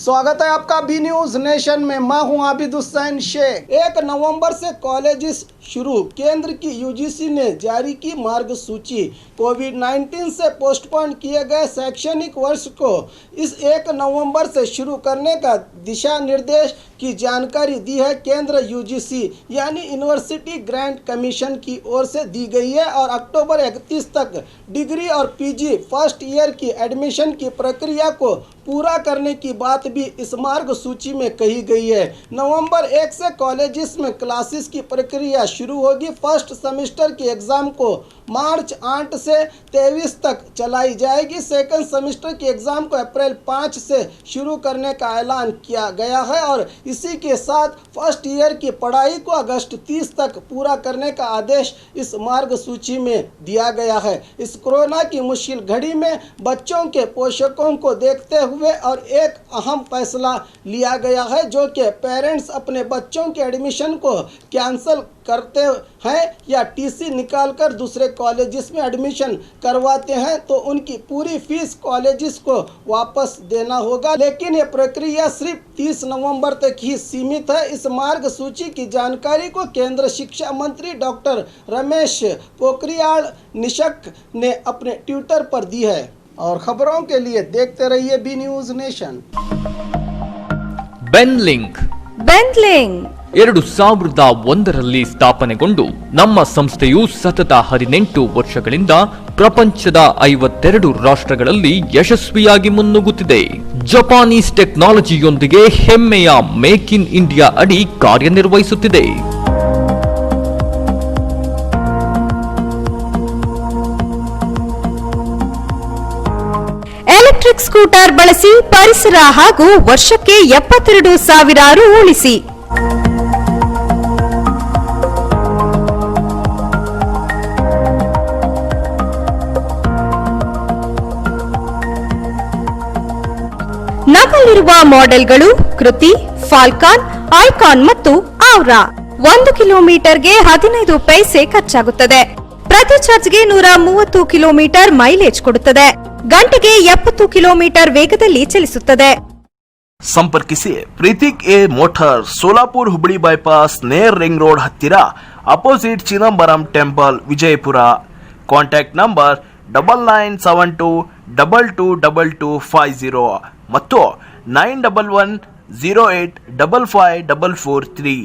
स्वागत है आपका बी न्यूज नेशन में। मैं हूं आबिद हुसैन शेख। 1 नवंबर से कॉलेजेस शुरू, केंद्र की यूजीसी ने जारी की मार्गसूची। कोविड-19 से पोस्टपोन किए गए शैक्षणिक वर्ष को इस 1 नवंबर से शुरू करने का दिशा निर्देश की जानकारी दी है केंद्र यूजीसी यानी यूनिवर्सिटी ग्रांट कमीशन की ओर से दी गई है। और अक्टूबर 31 तक डिग्री और पीजी फर्स्ट ईयर की एडमिशन की प्रक्रिया को पूरा करने की बात भी इस मार्गसूची में कही गई है। नवंबर 1 से कॉलेजेस में क्लासेस की प्रक्रिया शुरू होगी। फर्स्ट सेमेस्टर की एग्ज़ाम को मार्च 8 से 23 तक चलाई जाएगी। सेकंड सेमेस्टर की एग्ज़ाम को अप्रैल 5 से शुरू करने का ऐलान किया गया है और इसी के साथ फर्स्ट ईयर की पढ़ाई को अगस्त 30 तक पूरा करने का आदेश इस मार्गसूची में दिया गया है। इस कोरोना की मुश्किल घड़ी में बच्चों के पोषकों को देखते हुए और एक अहम फैसला लिया गया है, जो कि पेरेंट्स अपने बच्चों के एडमिशन को कैंसिल करते हैं या टीसी निकालकर दूसरे कॉलेजेस में एडमिशन करवाते हैं तो उनकी पूरी फीस कॉलेजेस को वापस देना होगा। लेकिन ये प्रक्रिया सिर्फ 30 नवंबर तक ही सीमित है। इस मार्गसूची की जानकारी को केंद्र शिक्षा मंत्री डॉक्टर रमेश पोखरियाल निशंक ने अपने ट्विटर पर दी है। और खबरों के लिए देखते रहिए बी न्यूज नेशन। ಬೆನ್ಲಿಂಕ್ 2001ರಲ್ಲಿ ಸ್ಥಾಪನೆಗೊಂಡು ನಮ್ಮ ಸಂಸ್ಥೆಯು ಸತತ 18 ವರ್ಷಗಳಿಂದ ಪ್ರಪಂಚದ 52 ರಾಷ್ಟ್ರಗಳಲ್ಲಿ ಯಶಸ್ವಿಯಾಗಿ ಮುನ್ನುಗ್ಗುತ್ತಿದೆ. ಜಪಾನೀಸ್ ಟೆಕ್ನಾಲಜಿಯೊಂದಿಗೆ ಹೆಮ್ಮೆಯ ಮೇಕ್ ಇನ್ ಇಂಡಿಯಾ ಅಡಿ ಕಾರ್ಯನಿರ್ವಹಿಸುತ್ತಿದೆ. ಎಲೆಕ್ಟ್ರಿಕ್ ಸ್ಕೂಟರ್ ಬಳಸಿ ಪರಿಸರ ಹಾಗೂ ವರ್ಷಕ್ಕೆ 72,000 ರು ಉಳಿಸಿ. ನಮ್ಮಲ್ಲಿರುವ ಮಾಡೆಲ್ಗಳು ಕೃತಿ, ಫಾಲ್ಕಾನ್, ಐಕಾನ್ ಮತ್ತು ಔರಾ. 1 ಕಿಲೋಮೀಟರ್ಗೆ 15 ಪೈಸೆ ಖರ್ಚಾಗುತ್ತದೆ. ಪ್ರತಿ ಚಾರ್ಜ್ಗೆ 130 ಕಿಲೋಮೀಟರ್ ಮೈಲೇಜ್ ಕೊಡುತ್ತದೆ. ಗಂಟೆಗೆ 70 ಕಿಲೋಮೀಟರ್ ವೇಗದಲ್ಲಿ ಚಲಿಸುತ್ತದೆ. ಸಂಪರ್ಕಿಸಿ Preethik a motor, Solapur Hubballi bypass, near ring road ಹತ್ತಿರ, opposite Chidambaram temple, Vijayapura. Contact number 9972222250 ಮತ್ತು 9110855543.